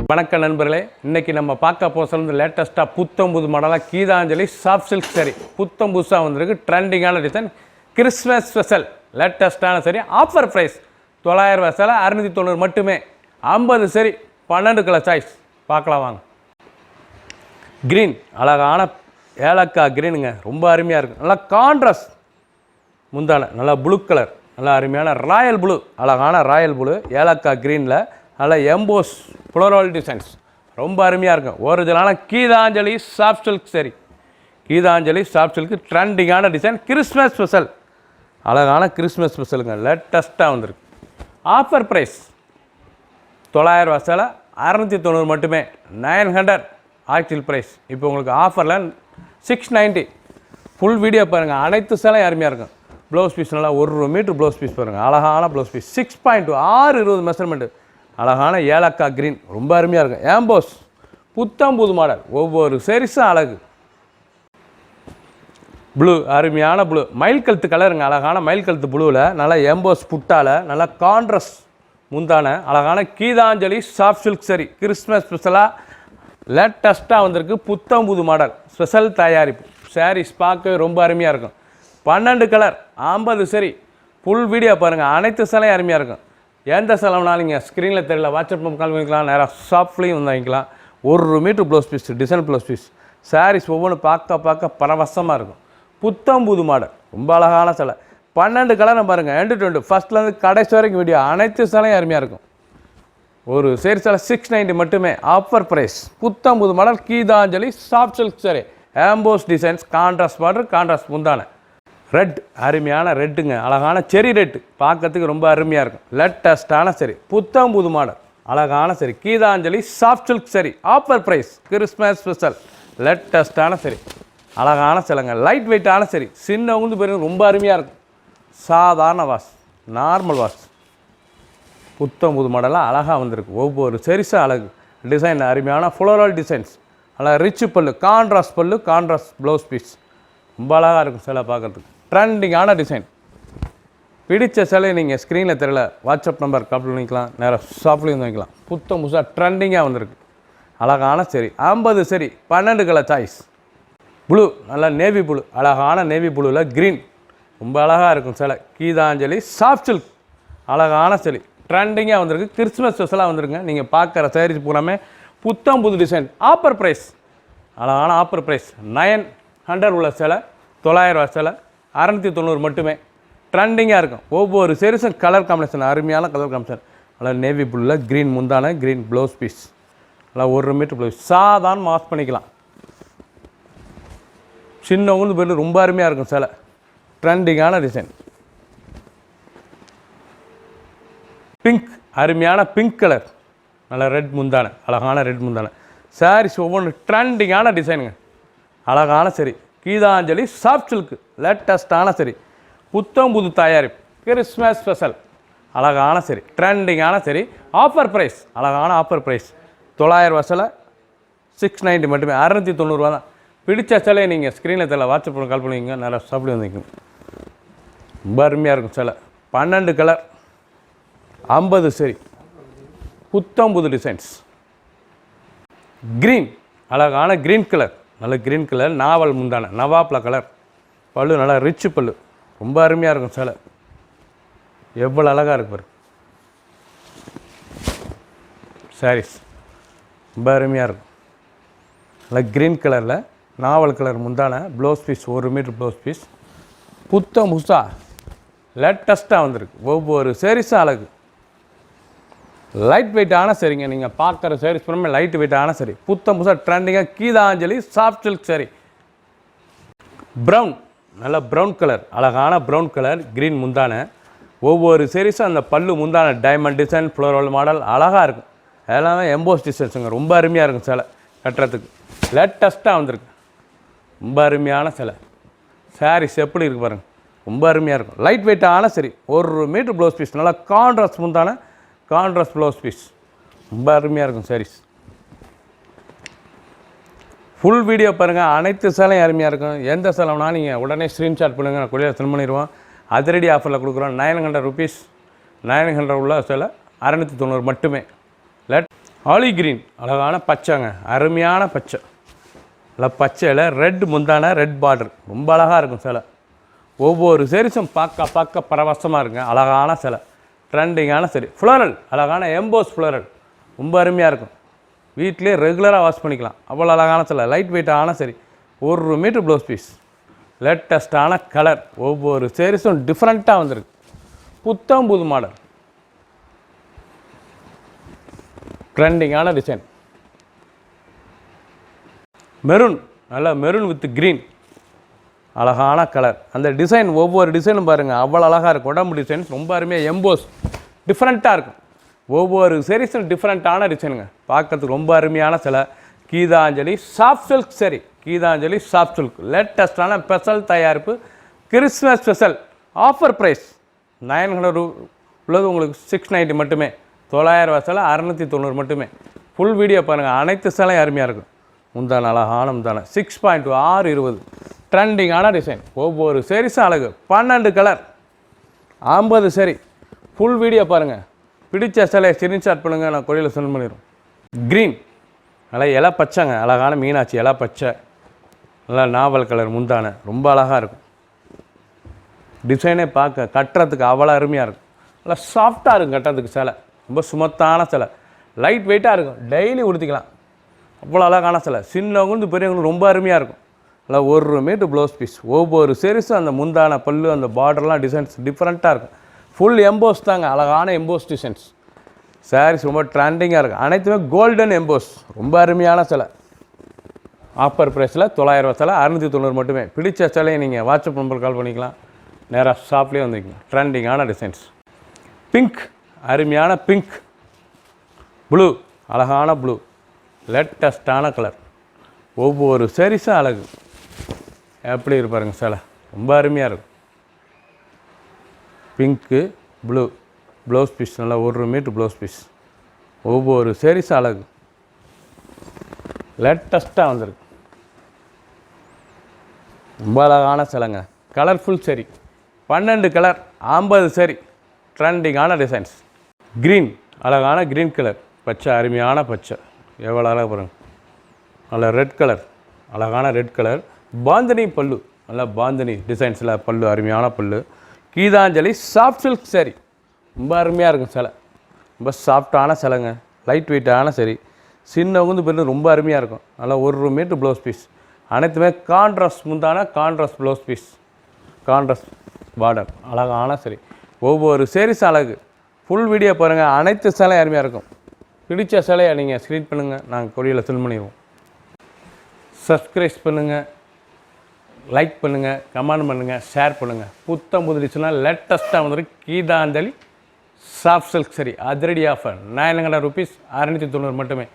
வணக்கம் நண்பர்களே, இன்றைக்கி நம்ம பார்க்க போகிறது லேட்டஸ்ட்டாக புத்தம்புது மாடலாக கீதாஞ்சலி சாஃப்ட் சில்க் சரி புத்தம் புதுசாக வந்திருக்கு. ட்ரெண்டிங்கான டிசைன், கிறிஸ்மஸ் ஸ்பெஷல் லேட்டஸ்ட்டான சரி. ஆஃபர் ப்ரைஸ் 900 ரூபா சேலை 690 மட்டுமே. 50 சரி 12 கலர் சாய்ஸ் பார்க்கலாம் வாங்க. க்ரீன் அழகான ஏலக்காய் க்ரீனுங்க, ரொம்ப அருமையாக இருக்குது. நல்லா கான்ட்ராஸ்ட் முந்தான, நல்லா ப்ளூ கலர், நல்லா அருமையான ராயல் ப்ளூ, அழகான ராயல் ப்ளூ ஏலக்காய் க்ரீனில் நல்லா எம்போஸ் ஃப்ளோரல் டிசைன்ஸ் ரொம்ப அருமையாக இருக்கும். ஒரிஜினலான கீதாஞ்சலி சாஃப்ட் சில்க் சரி, கீதாஞ்சலி சாஃப்ட் சில்க் ட்ரெண்டிங்கான டிசைன், கிறிஸ்மஸ் ஸ்பெஷல், அழகான கிறிஸ்மஸ் ஸ்பெஷலுங்க, லேட்டஸ்ட்டாக வந்திருக்கு. ஆஃபர் ப்ரைஸ் 900 ரூபா சேலை 690 மட்டுமே. 900 ஆக்சுவல் ப்ரைஸ். இப்போ உங்களுக்கு ஆஃபரில் 690. ஃபுல் வீடியோ பாருங்கள், அனைத்து சேலை அருமையாக இருக்கும். ப்ளவுஸ் பீஸ் நல்லா 1 மீட்டர் ப்ளவுஸ் பீஸ் பாருங்கள், அழகான ப்ளவுஸ் பீஸ் 6.2 620 மெஷர்மெண்ட்டு, அழகான ஏலக்காய் க்ரீன் ரொம்ப அருமையாக இருக்கும். ஏம்போஸ் புத்தம்புது மாடல், ஒவ்வொரு சரிசும் அழகு. ப்ளூ அருமையான ப்ளூ, மயில் கழுத்து கலருங்க, அழகான மயில் கழுத்து ப்ளூவில் நல்லா எம்போஸ் புட்டால் நல்லா கான்ட்ராஸ்ட் முந்தான அழகான கீதாஞ்சலி சாஃப்ட் சில்க் சரி கிறிஸ்மஸ் ஸ்பெஷலாக லேட்டஸ்ட்டாக வந்திருக்கு. புத்தம்புது மாடல் ஸ்பெஷல் தயாரிப்பு. சாரீஸ் பார்க்கவே ரொம்ப அருமையாக இருக்கும். 12 கலர் 50 சரி. ஃபுல் வீடியோ பாருங்கள், அனைத்து சேலையும் அருமையாக இருக்கும். எந்த செலவுனாலும் நீங்கள் ஸ்க்ரீனில் தெரியல, வாட்ஸ்அப் கால் பண்ணிக்கலாம், நேராக ஷாப்லேயும் வந்து வாங்கிக்கலாம். 1 metre blouse piece, design blouse piece, sarees ஒவ்வொன்று பார்க்க பரவசமாக இருக்கும். புத்தம்புது மாடல் ரொம்ப அழகான சேலை. 12 கலரை பாருங்கள், எண்டு டு எண்டு ஃபஸ்ட்லேருந்து கடைசி வரைக்கும் வீடியோ, அனைத்து சேலையும் அருமையாக இருக்கும். ஒரு சேரி சேலை 690 மட்டுமே. Offer price. புத்தம்புது model Geethanjali soft silk saree, emboss designs, contrast border, contrast முந்தான, ரெட் அருமையான ரெட்டுங்க, அழகான செரி ரெட்டு பார்க்கறதுக்கு ரொம்ப அருமையாக இருக்கும். லேட்டஸ்ட்டான சரி புத்தம்புது மாடல், அழகான சரி கீதாஞ்சலி சாஃப்ட் சில்க் சரி. ஆஃபர் ப்ரைஸ் கிறிஸ்மஸ் ஸ்பெஷல், லேட்டஸ்ட்டான சரி அழகான சிலங்க, லைட் வெயிட்டான சரி, சின்னவங்க பேருங்க ரொம்ப அருமையாக இருக்கும். சாதாரண வாஷ், நார்மல் வாஷ், புத்தம்புது மாடலாக அழகாக வந்திருக்கு. ஒவ்வொரு சரிசும் அழகு. டிசைன் அருமையான ஃப்ளோரல் டிசைன்ஸ், அழகாக ரிச் பல்லு, கான்ட்ராஸ்ட் பல்லு, கான்ட்ராஸ்ட் ப்ளவுஸ் பீஸ் ரொம்ப அழகாக இருக்கும். சிலை பார்க்குறதுக்கு ட்ரெண்டிங்கான டிசைன். பிடிச்ச சிலை நீங்கள் ஸ்க்ரீனில் தெரியல, வாட்ஸ்அப் நம்பர் கால் பண்ணிக்கலாம், நேராக ஷாப்லேயும் வந்து வைக்கலாம். புத்தம் புதுசாக ட்ரெண்டிங்காக வந்திருக்கு. அழகான சரி 50 சரி 12 கலர் சாய்ஸ். ப்ளூ நல்லா நேவி ப்ளூ, அழகான நேவி ப்ளூவில் க்ரீன் ரொம்ப அழகாக இருக்கும். சிலை கீதாஞ்சலி சாஃப்ட் சில்க், அழகான சரி ட்ரெண்டிங்காக வந்திருக்கு. கிறிஸ்மஸ் ஸ்பெஷலாக வந்திருக்குங்க. நீங்கள் பார்க்குற சாரீஸ் பூராமே புத்தம் புது டிசைன். ஆஃபர் ப்ரைஸ், அழகான ஆஃபர் ப்ரைஸ். 900 உள்ள சேலை 900 ரூபா சேலை 690 மட்டுமே. ட்ரெண்டிங்காக இருக்கும். ஒவ்வொரு சரிசும் கலர் காம்பினேஷன், அருமையான கலர் காம்பினேஷன். நல்லா நேவி ப்ளூவில் க்ரீன் முந்தான, க்ரீன் ப்ளவுஸ் பீஸ், நல்லா 1 மீட்டர் ப்ளவுஸ், சாதாரண வாஷ் பண்ணிக்கலாம். சின்னவங்க பேர் ரொம்ப அருமையாக இருக்கும். சேலை ட்ரெண்டிங்கான டிசைன். பிங்க் அருமையான பிங்க் கலர், நல்லா ரெட் முந்தான, அழகான ரெட் முந்தான. சாரீஸ் ஒவ்வொன்று ட்ரெண்டிங்கான டிசைனுங்க, அழகான சரி கீதாஞ்சலி சாஃப்ட் சில்க், லேட்டஸ்ட்டான சரி புத்தம்புது தயாரிப்பு, கிறிஸ்மஸ் ஸ்பெஷல், அழகான சரி ட்ரெண்டிங்கான சரி. ஆஃபர் ப்ரைஸ், அழகான ஆஃபர் ப்ரைஸ். 900 ரூபா சேலை 690 மட்டுமே. 690 ரூபா தான். பிடிச்ச சேலையை நீங்கள் ஸ்க்ரீனில் தெரியல, வாட்ஸ்அப் கால் பண்ணுவீங்க, நல்லா ஷாப்லேயே வந்துக்கணும். ரொம்ப அருமையாக இருக்கும் சேலை. 12 கலர் 50 சரி புத்தம்புது டிசைன்ஸ். க்ரீன் அழகான க்ரீன் கலர், நல்ல க்ரீன் கலர், நாவல் முந்தான, நவாப்ல கலர், பல்லு நல்லா ரிச்சு பல்லு, ரொம்ப அருமையாக இருக்கும். சேலை எவ்வளோ அழகாக இருக்கு பாரு. சாரீஸ் ரொம்ப அருமையாக இருக்கும். நல்லா க்ரீன் கலரில் நாவல் கலர் முந்தான, blouse piece 1 metre blouse piece, புத்தம் புதுசா லேட்டஸ்ட்டாக வந்திருக்கு. ஒவ்வொரு சாரீஸும் அழகு. லைட் வெயிட்டான சரிங்க. நீங்கள் பார்க்குற சாரீஸ் பண்ணாமல் லைட் வெயிட்டான சரி புத்தம் புதுசாக ட்ரெண்டிங்காக கீதாஞ்சலி சாஃப்ட் சில்க் சரி. ப்ரௌன் நல்ல ப்ரௌன் கலர், அழகான ப்ரௌன் கலர், க்ரீன் முந்தான, ஒவ்வொரு சாரீஸும் அந்த பல்லு முந்தான டைமண்ட் டிசைன், ஃப்ளோரல் மாடல் அழகாக இருக்கும். எல்லாமே எம்போஸ் டிசைன்ஸுங்க, ரொம்ப அருமையாக இருக்கும். சேலை கட்டுறதுக்கு லேட்டஸ்ட்டாக வந்திருக்கு. ரொம்ப அருமையான சேலை. சாரீஸ் எப்படி இருக்கு பாருங்கள், ரொம்ப அருமையாக இருக்கும். லைட் வெயிட்டான சரி 1 மீட்டர் ப்ளவுஸ் பீஸ், நல்லா கான்ட்ராஸ்ட் முந்தான, கான்ட்ராஸ்ட் ப்ளவுஸ் பீஸ், ரொம்ப அருமையாக இருக்கும். சாரீஸ் ஃபுல் வீடியோ பாருங்கள், அனைத்து சேலையும் அருமையாக இருக்கும். எந்த சேலைனா நீங்கள் உடனே ஸ்க்ரீன்ஷாட் பண்ணுங்கள், கொரியர் சென்ட் பண்ணிடுவோம். அதிரடி ஆஃபரில் கொடுக்குறோம். 900 ருபீஸ் 900 உள்ள சேலை 690 மட்டுமே. ஆலி கிரீன் அழகான பச்சைங்க, அருமையான பச்சை. நல்லா பச்சையில் ரெட் முந்தான, ரெட் பார்டர், ரொம்ப அழகாக இருக்கும் சிலை. ஒவ்வொரு சேரீஸும் பார்க்க பரவசமாக இருக்குங்க. அழகான சிலை, ட்ரெண்டிங்கான சரி. ஃப்ளோரல் அழகான எம்போஸ் ஃப்ளோரல், ரொம்ப அருமையாக இருக்கும். வீட்டிலே ரெகுலராக வாஷ் பண்ணிக்கலாம், அவ்வளோ அழகான சிலை. லைட் வெயிட்டான சரி, 1 மீட்டர் ப்ளவுஸ் பீஸ். லேட்டஸ்டான கலர், ஒவ்வொரு சேரீஸும் டிஃப்ரெண்ட்டாக வந்திருக்கு. புத்தம் புது மாடல், ட்ரெண்டிங்கான டிசைன். மெரூன், நல்லா மெரூன் வித் க்ரீன், அழகான கலர். அந்த டிசைன், ஒவ்வொரு டிசைனும் பாருங்கள் அவ்வளோ அழகாக இருக்கும். உடம்பு டிசைன்ஸ் ரொம்ப அருமையாக எம்போஸ் டிஃப்ரெண்ட்டாக இருக்கும். ஒவ்வொரு சேரீஸும் டிஃப்ரெண்ட்டான டிசைனுங்க, பார்க்கறதுக்கு ரொம்ப அருமையான சிலை. கீதாஞ்சலி சாஃப்ட் சில்க் சரி, கீதாஞ்சலி சாஃப்ட் சில்க் லேட்டஸ்டான ஸ்பெஷல் தயாரிப்பு, கிறிஸ்மஸ் ஸ்பெஷல் ஆஃபர் ப்ரைஸ் 900 உள்ளது உங்களுக்கு 690 மட்டுமே. 900 ரூபா சிலை 690 மட்டுமே. ஃபுல் வீடியோ பாருங்கள், அனைத்து சிலையும் அருமையாக இருக்கும். முந்தான அழகான முந்தான 6.2 620 ட்ரெண்டிங்கான டிசைன். ஒவ்வொரு சேரீஸும் அழகு. 12 கலர் 50 சரி. ஃபுல் வீடியோ பாருங்கள், பிடிச்ச சிலையை ஸ்க்ரீன்ஷாட் பண்ணுங்கள், நான் கொரியரில் சென்ட் பண்ணிடுறோம். க்ரீன் நல்லா இலை பச்சைங்க, அழகான மீனாட்சி இலை பச்சை, நல்லா நாவல் கலர் முந்தான, ரொம்ப அழகாக இருக்கும். டிசைனே பார்க்க கட்டுறதுக்கு அவ்வளோ அருமையாக இருக்கும். நல்லா சாஃப்டாக இருக்கும் கட்டுறதுக்கு சிலை, ரொம்ப சுமத்தான சிலை, லைட் வெயிட்டாக இருக்கும், டெய்லி உடுத்திக்கலாம், அவ்வளோ அழகான சிலை. சின்னவங்களுக்கு பெரியவங்களுக்கு ரொம்ப அருமையாக இருக்கும். நல்லா 1 மீட்டர் ப்ளவுஸ் பீஸ். ஒவ்வொரு சேரீஸும் அந்த முந்தான பல்லு, அந்த பார்டர்லாம் டிசைன்ஸ் டிஃப்ரெண்ட்டாக இருக்கும். ஃபுல் எம்போஸ் தாங்க, அழகான எம்போஸ் டிசைன்ஸ். சாரீஸ் ரொம்ப ட்ரெண்டிங்காக இருக்கும். அனைத்துமே கோல்டன் எம்போஸ், ரொம்ப அருமையான சிலை. ஆஃபர் ப்ரைஸில் 900 ரூபா சிலை 690 மட்டுமே. பிடிச்ச சிலையை நீங்கள் வாட்ஸ்அப் நம்பர் கால் பண்ணிக்கலாம், நேராக ஷாப்லேயே வந்துக்கலாம். ட்ரெண்டிங்கான டிசைன்ஸ். பிங்க், அருமையான பிங்க். ப்ளூ, அழகான ப்ளூ, லேட்டஸ்டான கலர். ஒவ்வொரு சாரீஸும் அழகு. எப்படி இருப்பாருங்க சிலை, ரொம்ப அருமையாக இருக்கும். பிங்க்கு ப்ளூ ப்ளவுஸ் பீஸ், நல்லா 1 மீட்டர் ப்ளவுஸ் பீஸ். ஒவ்வொரு சேரீஸும் அழகு, லேட்டஸ்ட்டாக வந்திருக்கு. ரொம்ப அழகான சிலைங்க, கலர்ஃபுல் சரி. 12 கலர் 50 சரி, ட்ரெண்டிங்கான டிசைன்ஸ். க்ரீன், அழகான க்ரீன் கலர், பச்சை அருமையான பச்சை, எவ்வளோ அழகாக பாருங்க. நல்ல ரெட் கலர், அழகான ரெட் கலர். பாந்தினி பல்லு, நல்லா பாந்தினி டிசைன்ஸில் பல்லு, அருமையான பல்லு. கீதாஞ்சலி சாஃப்ட் சில்க் சரி, ரொம்ப அருமையாக இருக்கும் சிலை, ரொம்ப சாஃப்டான சிலைங்க, லைட் வெயிட்டான சரி. சின்னவங்க பெரிய ரொம்ப அருமையாக இருக்கும். நல்லா 1 மீட்டர் ப்ளவுஸ் பீஸ். அனைத்துமே கான்ட்ராஸ்ட் முந்தான, contrast blouse piece, contrast border, அழகான சரி. ஒவ்வொரு சேரீஸ் அழகு. ஃபுல் வீடியோ பாருங்கள், அனைத்து சிலையும் அருமையாக இருக்கும். பிடிச்ச சிலையை நீங்கள் ஸ்க்ரீன் பண்ணுங்கள், நாங்கள் கொரியரில் சென்ட் பண்ணிடுவோம். சப்ஸ்கிரைப் பண்ணுங்கள், லைக் பண்ணுங்கள், கமெண்ட் பண்ணுங்கள், ஷேர் பண்ணுங்கள். புத்தம் புது டிசைனாக லேட்டஸ்ட்டாக வந்துருக்கு. கீதாஞ்சலி சாஃப்ட் சில்க் சரி அதிரடி ஆஃபர் 900 ரூபீஸ் 690 மட்டுமே.